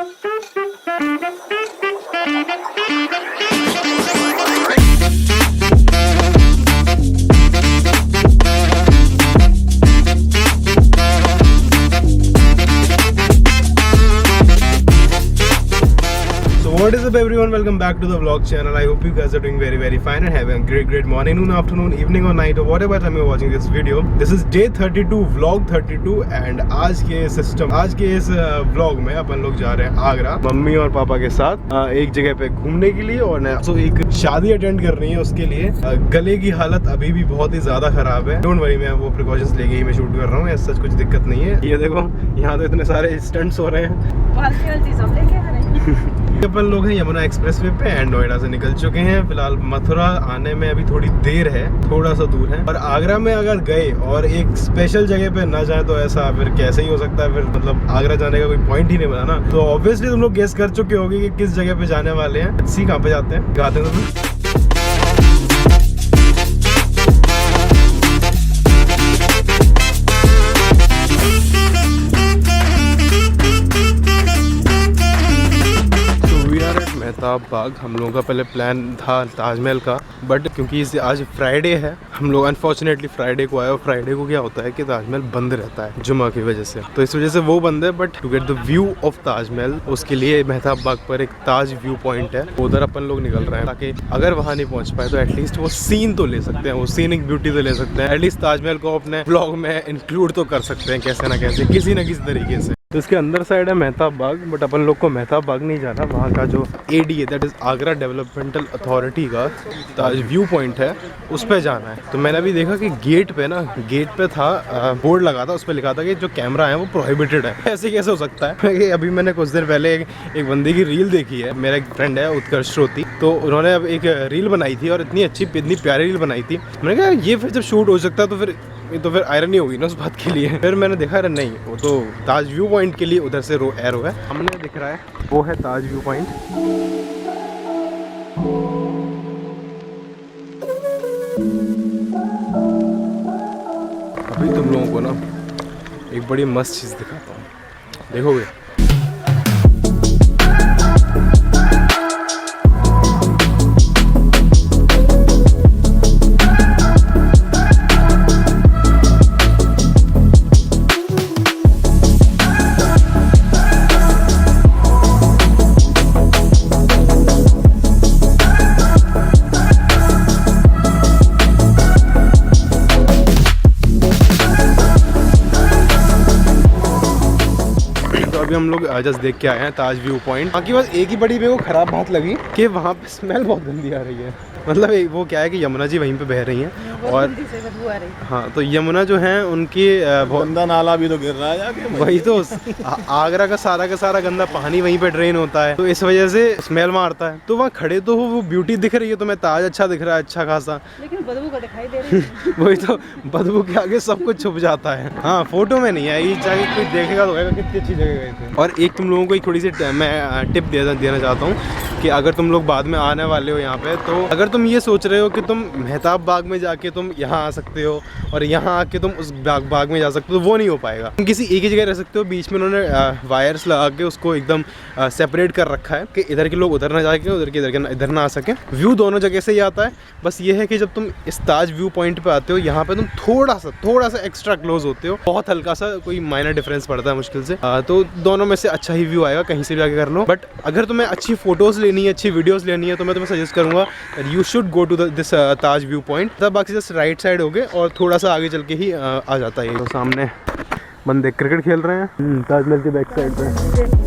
What is up everyone, welcome back to the vlog channel. I hope you guys are doing very fine and having a great morning, noon, afternoon, evening or night or whatever time you're watching this video. This is day 32, vlog 32 and आज के इस vlog में अपन लोग जा रहे हैं Agra mummy और पापा के साथ एक जगह पे घूमने के लिए और तो एक शादी अटेंड कर रही है। उसके लिए गले की हालत अभी भी बहुत ही ज्यादा खराब है। डोंट वरी, मैं वो प्रिकॉशंस लेके ही मैं शूट कर रहा हूँ, ऐसा कुछ दिक्कत नहीं है। ये देखो यहाँ तो इतने सारे स्टंट्स हो रहे हैं। अपन लोग हैं यमुना एक्सप्रेसवे पे एंड नोएडा से निकल चुके हैं। फिलहाल मथुरा आने में अभी थोड़ी देर है, थोड़ा सा दूर है। और आगरा में अगर गए और एक स्पेशल जगह पे ना जाए तो ऐसा फिर कैसे ही हो सकता है। फिर मतलब आगरा जाने का कोई पॉइंट ही नहीं बना ना। तो ऑब्वियसली तुम लोग गेस कर चुके होंगे कि किस जगह पे जाने वाले हैं। सी कहाँ पे जाते हैं, गाते हैं तुम। मेहताब बाग हम लोगों का पहले प्लान था ताजमहल का, बट क्योंकि इस आज फ्राइडे है, हम लोग अनफॉर्चुनेटली फ्राइडे को आए। और फ्राइडे को क्या होता है कि ताजमहल बंद रहता है जुमा की वजह से, तो इस वजह से वो बंद है। But to get the view of Taj Mahal, उसके लिए मेहताब बाग पर एक ताज व्यू पॉइंट है, उधर अपन लोग निकल रहे हैं ताकि अगर वहाँ नहीं पहुँच पाए तो एटलीस्ट वो सीन तो ले सकते हैं, वो सीनिक ब्यूटी तो ले सकते हैं। एटलीस्ट ताजमहल को अपने ब्लॉग में इंक्लूड तो कर सकते हैं कैसे ना कैसे, किसी न किसी तरीके से। तो इसके अंदर साइड है मेहताब बाग, बट अपन लोग को मेहताब बाग नहीं जाना। वहाँ का जो ADA that is Agra developmental authority का ताज व्यू पॉइंट है, उस पर जाना है। तो मैंने अभी देखा कि गेट पे था बोर्ड लगा था, उस पर लिखा था कि जो कैमरा है वो प्रोहिबिटेड है। ऐसे कैसे हो सकता है? अभी मैंने कुछ देर पहले एक बंदे की रील देखी है, मेरा एक फ्रेंड है उत्कर्ष श्रोती, तो उन्होंने अब एक रील बनाई थी और इतनी प्यारी रील बनाई थी। मैंने कहा ये फिर जब शूट हो सकता है तो फिर आयरन ही होगी ना उस बात के लिए। फिर मैंने देखा अरे नहीं, वो तो ताज व्यू पॉइंट के लिए उधर से एरो है, हमने दिख रहा है वो है ताज व्यू पॉइंट। अभी तुम लोगों को ना एक बड़ी मस्त चीज़ दिखाता हूँ, देखोगे। अभी हम लोग जस्ट देख के आए हैं ताज व्यू पॉइंट। बाकी बस एक ही बड़ी मेरे को खराब बात लगी कि वहाँ पे स्मेल बहुत गंदी आ रही है। मतलब वो क्या है कि यमुना जी वहीं पे बह रही हैं और हाँ, तो यमुना जो है उनकी गंदा नाला भी तो गिर रहा है जाके, वही तो आगरा का सारा गंदा पानी वहीं पे ड्रेन होता है, तो इस वजह से स्मेल मारता है। तो वहाँ खड़े तो वो ब्यूटी दिख रही है, तो मैं ताज अच्छा दिख रहा है, अच्छा खासा, लेकिन बदबू का दिखाई दे रही है। वही तो, बदबू के आगे सब कुछ छुप जाता है। हाँ, फोटो में नहीं आई, चाहे कोई देखेगा तो कहेगा कितनी अच्छी जगह गए थे। और एक तुम लोगों को एक थोड़ी सी मैं टिप देना चाहता हूँ कि अगर तुम लोग बाद में आने वाले हो यहाँ पे, तो अगर तुम ये सोच रहे हो कि तुम मेहताब बाग में जाके तुम यहाँ आ सकते हो और यहाँ आके तुम उस बाग में जा सकते हो, तो वो नहीं हो पाएगा। तुम किसी एक ही जगह रह सकते हो, बीच में उन्होंने वायर्स लगा के उसको एकदम सेपरेट कर रखा है कि इधर के लोग उधर ना जाके, उधर के इधर ना आ सके। व्यू दोनों जगह से ही आता है, बस ये है कि जब तुम इस ताज व्यू पॉइंट पे आते हो, यहाँ पे तुम थोड़ा सा एक्स्ट्रा क्लोज होते हो, बहुत हल्का सा कोई माइनर डिफरेंस पड़ता है मुश्किल से। तो दोनों में से अच्छा ही व्यू आएगा, कहीं से भी आके कर लो। बट अगर तुम्हें अच्छी फोटोज लेनी है, अच्छी वीडियोस लेनी है, तो मैं तुम्हें सजेस्ट करूंगा you should go to this Taj view point. तब बाकी जस्ट राइट साइड हो गए और थोड़ा सा आगे चल के ही आ जाता है। तो सामने बंदे क्रिकेट खेल रहे हैं ताजमहल के बैक साइड पे।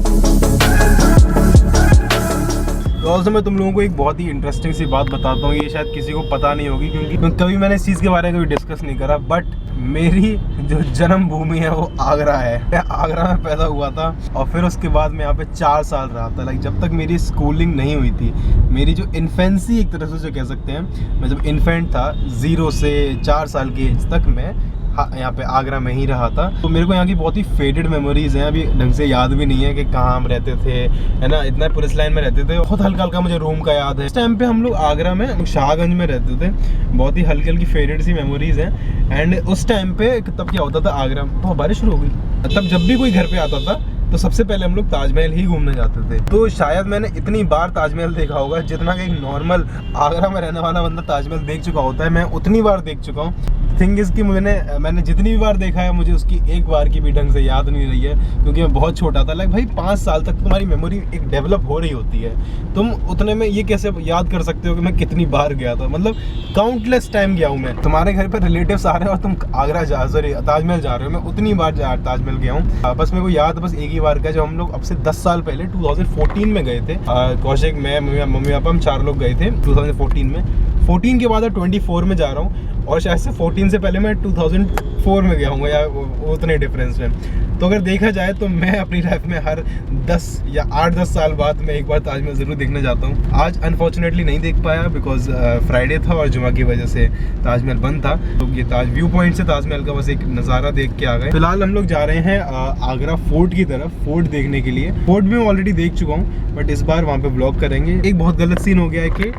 तो ऑल्सो मैं तुम लोगों को एक बहुत ही इंटरेस्टिंग सी बात बताता हूँ, ये शायद किसी को पता नहीं होगी क्योंकि कभी मैंने इस चीज़ के बारे में कभी डिस्कस नहीं करा। बट मेरी जो जन्मभूमि है वो आगरा है। मैं आगरा में पैदा हुआ था और फिर उसके बाद मैं यहाँ पे 4 साल रहा था। लाइक जब तक मेरी स्कूलिंग नहीं हुई थी, मेरी जो इन्फेंसी एक तरह से जो कह सकते हैं, मैं जब इन्फेंट था 0 से 4 साल की एज तक मैं यहाँ पे आगरा में ही रहा था। तो मेरे को यहाँ की बहुत ही फेडेड मेमोरीज हैं, अभी ढंग से याद भी नहीं है कि कहाँ हम रहते थे, है ना। इतना पुलिस लाइन में रहते थे, बहुत हल्का हल्का मुझे रूम का याद है। इस टाइम पे हम लोग आगरा में शाहगंज में रहते थे, बहुत ही हल्की हल्की फेडेड सी मेमोरीज हैं। एंड उस टाइम पे तब क्या होता था, आगरा तो बारिश शुरू हो गई, तब जब भी कोई घर पे आता था तो सबसे पहले हम लोग ताजमहल ही घूमने जाते थे। तो शायद मैंने इतनी बार ताजमहल देखा होगा जितना कि एक नॉर्मल आगरा में रहने वाला बंदा ताजमहल देख चुका होता है, मैं उतनी बार देख चुका हूँ। थिंग इज़ कि मैंने जितनी भी बार देखा है मुझे उसकी एक बार की भी ढंग से याद नहीं रही है, क्योंकि मैं बहुत छोटा था। लाइक भाई 5 साल तक तुम्हारी मेमोरी एक डेवलप हो रही होती है, तुम उतने में ये कैसे याद कर सकते हो कि मैं कितनी बार गया था। मतलब काउंटलेस टाइम गया हूँ मैं। तुम्हारे घर पर रिलेटिव्स आ रहे हैं और तुम आगरा ताजमहल जा रहे हो, मैं उतनी बार ताजमहल गया हूँ। बस मेरे को याद बस एक ही बार का, जब हम लोग अब से 10 साल पहले 2014 में गए थे। कौशिक, मैं, मम्मी पापा, हम 4 लोग गए थे 2014 में। 14 के बाद 24 में जा रहा हूँ, और शायद से 14 से पहले मैं 2004 में गया हूँ, या उतने डिफरेंस में। तो अगर देखा जाए तो मैं अपनी लाइफ में हर 10 या 8-10 साल बाद मैं एक बार ताजमहल ज़रूर देखने जाता हूँ। आज अनफॉर्चुनेटली नहीं देख पाया, बिकॉज फ्राइडे था और जुमा की वजह से ताजमहल बंद था। तो ये व्यू पॉइंट से ताजमहल का बस एक नज़ारा देख के आ गए। फिलहाल हम लोग जा रहे हैं आगरा फोर्ट की तरफ, फोर्ट देखने के लिए। फोर्ट भी मैं ऑलरेडी देख चुका हूँ, बट इस बार वहाँ पे ब्लॉग करेंगे। एक बहुत गलत सीन हो गया है कि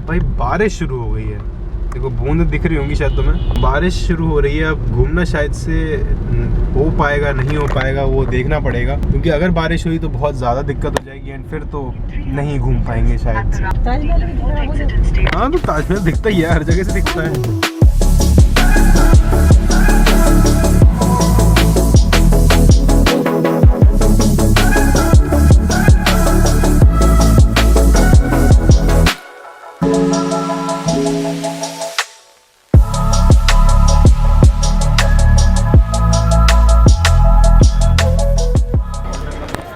भाई बारिश शुरू हो गई है। देखो बूंद दिख रही होंगी शायद तुम्हें, बारिश शुरू हो रही है। अब घूमना शायद से हो पाएगा नहीं हो पाएगा वो देखना पड़ेगा, क्योंकि अगर बारिश हुई तो बहुत ज़्यादा दिक्कत हो जाएगी एंड फिर तो नहीं घूम पाएंगे शायद से। हाँ, तो ताजमहल दिखता ही है, हर जगह से दिखता है।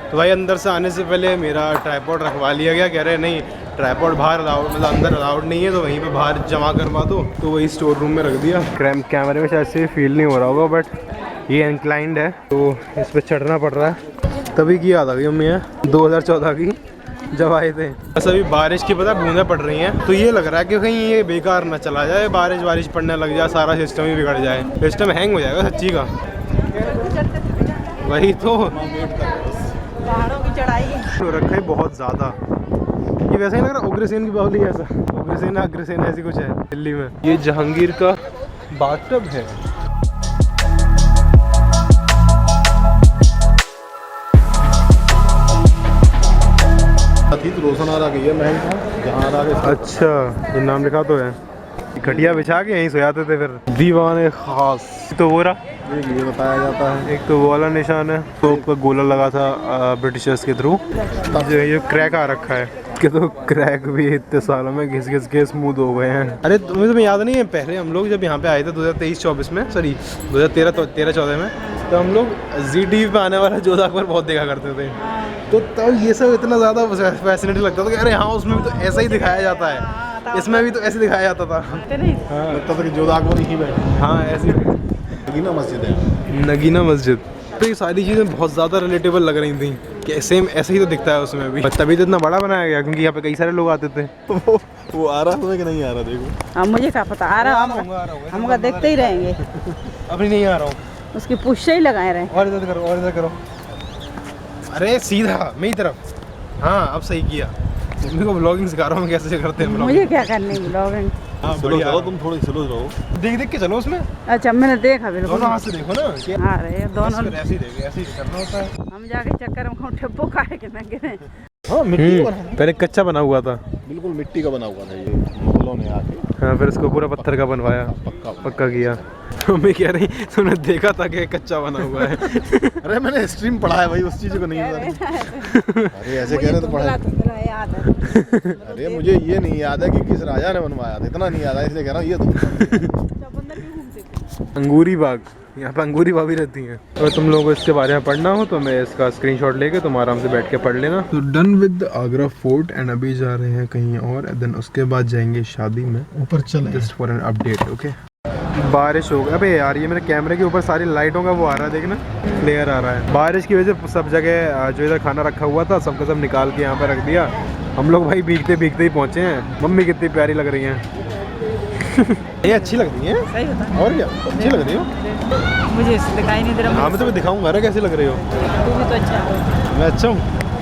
तो भाई अंदर से आने से पहले मेरा ट्राइपॉड रखवा लिया गया। कह रहे नहीं, ट्राइपॉड बाहर अलाउड, मतलब अंदर अलाउड नहीं है, तो वहीं पे बाहर जमा करवा दो। तो वही स्टोर रूम में रख दिया। कैमरे में शायद से फील नहीं हो रहा होगा, बट ये इंक्लाइंड है तो इस पर चढ़ना पड़ रहा है। तभी की याद आ गई मम्मी 2014 की, जब आए थे। बस अभी बारिश की पता बूंदें पड़ रही हैं, तो ये लग रहा है कि कहीं ये बेकार ना चला जाए, बारिश पड़ने लग जाए, सारा सिस्टम ही बिगड़ जाए, सिस्टम हैंग हो जाएगा सच्ची का। वही तो पहाड़ों की चढ़ाई तो रखा है बहुत ज़्यादा। ये वैसे ही लग रहा है उग्रसेन की बावली, ऐसा अग्रसेन ऐसी कुछ है दिल्ली में। ये जहांगीर का बाथटब है। रोशनारा गई है महल का, जहाँ अच्छा, ये नाम लिखा तो है। खटिया बिछा के यहीं सो जाते थे फिर। दीवाने खास तो वो रहा, ये बताया जाता है। एक तो वो वाला निशान है, तो ऊपर गोला लगा था ब्रिटिशर्स के थ्रू। ये क्रैक आ रखा है कि, तो क्रैक भी इतने सालों में घिस के स्मूथ हो गए हैं। अरे तुम्हें याद नहीं है, पहले हम लोग जब यहाँ पे आए थे 2023-24 में, सॉरी 2013-14 में, तो हम लोग ZTV पे आने वाला जोधा अकबर बहुत देखा करते थे। तो तब ये सब इतना ज़्यादा फैसिनेटिंग लगता था कि अरे हाँ, उसमें भी तो ऐसा ही दिखाया जाता है, इसमें भी तो ऐसे दिखाया जाता था। हाँ, लगता था कि जोधा अकबर ही बैठे। हाँ, ऐसी नगीना मस्जिद है, नगीना मस्जिद। तो ये सारी चीज़ें बहुत ज़्यादा रिलेटेबल लग रही थी कि सेम ऐसे ही तो दिखता है उसमें भी। तभी तो इतना बड़ा बनाया गया, क्योंकि यहाँ पे कई सारे लोग आते थे। वो आ रहा है कि नहीं आ रहा? देखो अब मुझे क्या पता, आ रहा हम देखते ही रहेंगे। अभी नहीं आ रहा हूँ, उसकी पुश से ही लगाए रहे। और इधर करो, और इधर करो। अरे सीधा मेरी तरफ। हाँ, अब सही किया। मम्मी को ब्लॉगिंग सिखा रहा हूँ कैसे करते हैं। मुझे क्या करनी ब्लॉगिंग। हाँ, चलो चलो, तुम थोड़ी स्लो रहो, देख के चलो उसमें। अच्छा, मैंने देखा बिल्कुल। दोनों हाथ से देखो ना। हाँ रे, दोनों ऐसे ही करना होता है। हम जाके चक्कर में ठप्पो खाए के न गिरे। हाँ, मिट्टी का बना, पहले कच्चा बना हुआ था, बिल्कुल मिट्टी का बना हुआ था। ये मुगलों ने आके, हाँ, फिर उसको पूरा पत्थर का बनवाया, पक्का किया। मम्मी कह रही तुमने देखा था कि कच्चा बना हुआ है। अरे मैंने स्ट्रीम पढ़ा है भाई, उस चीज़ को नहीं पता। अरे ऐसे कह रहे तो पढ़ा है। अरे मुझे ये नहीं याद है कि किस राजा ने बनवाया था, इतना नहीं याद है, इसलिए कह रहा हूँ। ये तो अंगूरी बाग, यहाँ पे अंगूरी भाभी रहती हैं। अगर तुम लोगों को इसके बारे में पढ़ना हो तो मैं इसका स्क्रीनशॉट लेके तुम आराम से बैठ के पढ़ लेना। तो done with Agra fort and अभी जा रहे हैं कहीं और, देन उसके बाद जाएंगे शादी में। ऊपर चले, just for an update. Okay, बारिश हो गई। अबे यार, ये मेरे कैमरे के ऊपर सारी लाइटों का वो आ रहा है, देखना क्लियर आ रहा है। बारिश की वजह से सब जगह जो इधर खाना रखा हुआ था सबका सब निकाल के यहाँ पर रख दिया। हम लोग भाई भीगते भीगते ही पहुँचे हैं। मम्मी कितनी प्यारी लग रही हैं। ये अच्छी लग रही है। सही बता, और क्या अच्छी लग रही हो? मुझे दिखाई नहीं दे रहा। हाँ, मैं तुम्हें दिखाऊंगा ना कैसी लग रही हो। तू भी तो अच्छा है। मैं अच्छा हूँ,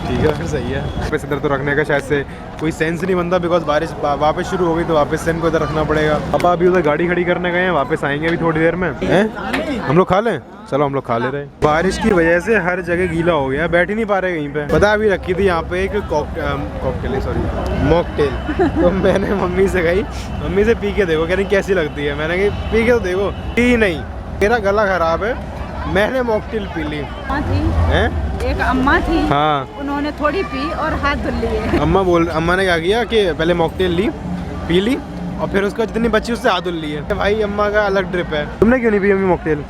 ठीक है, फिर सही है। वापस इधर तो रखने का शायद से कोई सेंस नहीं बनता, बिकॉज बारिश वापस शुरू हो गई तो वापस से इनको इधर रखना पड़ेगा। पापा अभी उधर गाड़ी खड़ी करने गए हैं, वापस आएंगे अभी थोड़ी देर में। हैं? हम लोग खा लें? चलो हम लोग खा ले रहे हैं। बारिश की वजह से हर जगह गीला हो गया, बैठ ही नहीं पा रहे कहीं पे। पता अभी रखी थी यहाँ पे एक कॉकटेल सॉरी मॉकटेल, तो मैंने मम्मी से कही मम्मी से पी के देखो, कह रही कैसी लगती है। मैंने कही पी के तो देखो, पी नहीं, मेरा गला खराब है, मैंने मॉकटेल पी ली। हैं? एक अम्मा थी, हाँ उन्होंने थोड़ी पी और हाथ धुल लिए। अम्मा ने क्या किया कि पहले मॉकटेल ली, पी ली, और फिर उसको जितनी बची उससे हाथ धुल लिए। भाई अम्मा का अलग ट्रिप है। तुमने क्यों नहीं पी अम्मी मॉकटेल?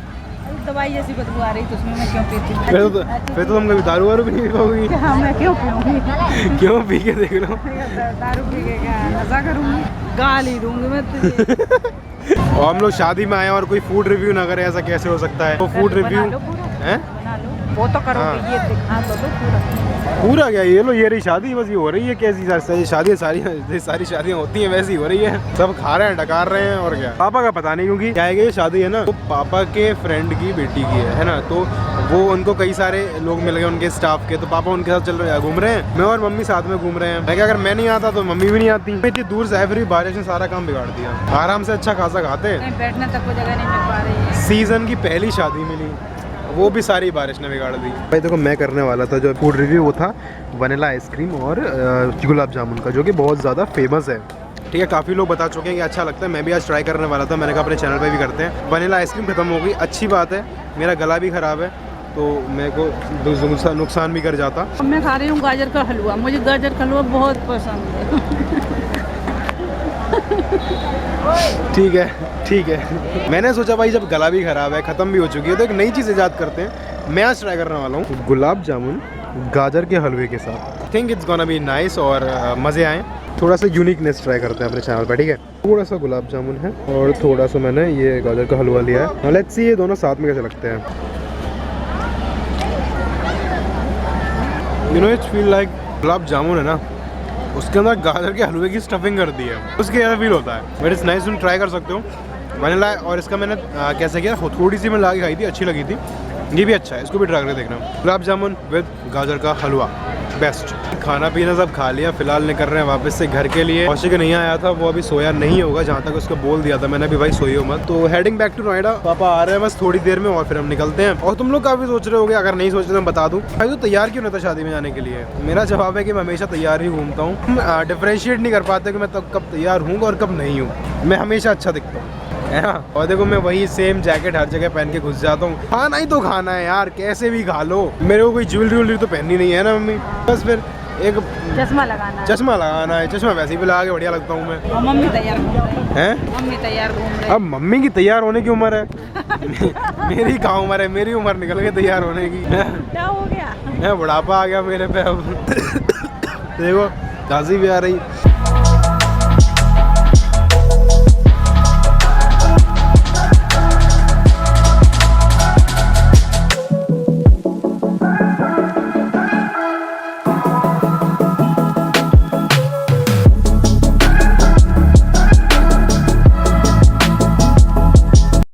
दवाई जैसी बदबू आ रही तो उसमें मैं क्यों पीती? फिर तो तुम कभी दारू वारू भी नहीं पी पाओगी। हाँ, मैं क्यों पीऊंगी? क्यों? पी के देख लो। दारू पी के क्या नशा करूंगी? गाल ही दूंगी मैं तुझे। और हम लोग शादी में आए और कोई फूड रिव्यू ना करे, ऐसा कैसे हो सकता है? वो फूड रिव्यू है वो तो करोगे, ये दिखा तो दो पूरा। पूरा क्या, ये लो ये रही शादी, बस ये हो रही है। कैसी शादी? सारी शादियाँ होती हैं वैसी हो रही है, सब खा रहे हैं, डकार रहे हैं, और क्या। पापा का पता नहीं, क्योंकि क्या है कि ये शादी है ना, तो पापा के फ्रेंड की बेटी की है ना, तो वो उनको कई सारे लोग मिल गए उनके स्टाफ के, तो पापा उनके साथ चल रहे हैं, घूम रहे हैं। मैं और मम्मी साथ में घूम रहे हैं। मैं अगर मैं नहीं आता तो मम्मी भी नहीं आती। इतनी दूर से फिर बारिश ने सारा काम बिगाड़ दिया। आराम से अच्छा खासा खाते, बैठने तक को जगह नहीं मिल पा रही है। सीजन की पहली शादी मिली, वो भी सारी बारिश ने बिगाड़ दी। भाई देखो, मैं करने वाला था जो फूड रिव्यू, वो था वनीला आइसक्रीम और गुलाब जामुन का, जो कि बहुत ज़्यादा फेमस है। ठीक है, काफ़ी लोग बता चुके हैं कि अच्छा लगता है। मैं भी आज ट्राई करने वाला था, मैंने कहा अपने चैनल पे भी करते हैं। वनीला आइसक्रीम खत्म हो गई, अच्छी बात है। मेरा गला भी ख़राब है, तो मेरे को नुकसान भी कर जाता। मैं खा रही हूँ गाजर का हलवा, मुझे गाजर का हलवा बहुत पसंद है। ठीक है। मैंने सोचा भाई जब गला भी ख़राब है, ख़त्म भी हो चुकी है, तो एक नई चीज़ ईजाद करते हैं। मैं आज ट्राई करने वाला हूँ गुलाब जामुन गाजर के हलवे के साथ। Think it's gonna be nice और मज़े आए। थोड़ा सा यूनिकनेस ट्राई करते हैं अपने चैनल पर, ठीक है। थोड़ा सा गुलाब जामुन है और थोड़ा सा मैंने ये गाजर का हलवा लिया है। लेट्स सी ये दोनों साथ में कैसे लगते हैं। You know it's feel like gulab jamun है ना, उसके अंदर गाजर के हलवे की स्टफिंग कर दी है, उसके ऐसा फील होता है। बट इट्स नाइस, तुम ट्राई कर सकते हो। वनीला और इसका मैंने कैसे किया, थोड़ी सी मैं ला के खाई थी, अच्छी लगी थी। ये भी अच्छा है, इसको भी ट्राई करके देखना। गुलाब जामुन विद गाजर का हलवा, बेस्ट। खाना पीना सब खा लिया, फिलहाल निकल रहे हैं वापस से घर के लिए। कौशिक नहीं आया था, वो अभी सोया नहीं होगा, जहाँ तक उसको बोल दिया था मैंने भी, भाई सोइयो मत। तो हेडिंग बैक टू नोएडा, पापा आ रहे हैं बस थोड़ी देर में और फिर हम निकलते हैं। और तुम लोग काफी सोच रहे होगे, अगर नहीं सोच रहे तो बता दूं, भाई तो तैयार क्यों नहीं था शादी में जाने के लिए? मेरा जवाब है कि मैं हमेशा तैयार ही घूमता हूँ। डिफरेंशिएट नहीं कर पाते कि मैं तब कब तैयार हूँ और कब नहीं हूँ। मैं हमेशा अच्छा दिखता हूँ, है ना। और देखो, मैं वही सेम जैकेट हर जगह पहन के घुस जाता हूँ। खाना ही तो खाना है यार, कैसे भी खा लो। मेरे को कोई ज्वेलरी तो पहननी नहीं है ना मम्मी, बस फिर एक चश्मा लगाना है। चश्मा वैसे भी लगा के बढ़िया लगता हूँ मैं। और मम्मी तैयार घूम रही हैं? मम्मी तैयार घूम रही। अब मम्मी की तैयार होने की उम्र है। मेरी कहाँ उम्र है, मेरी उम्र निकल गई तैयार होने की। क्या हो गया? बुढ़ापा आ गया मेरे पे अब। देखो, खांसी भी आ रही।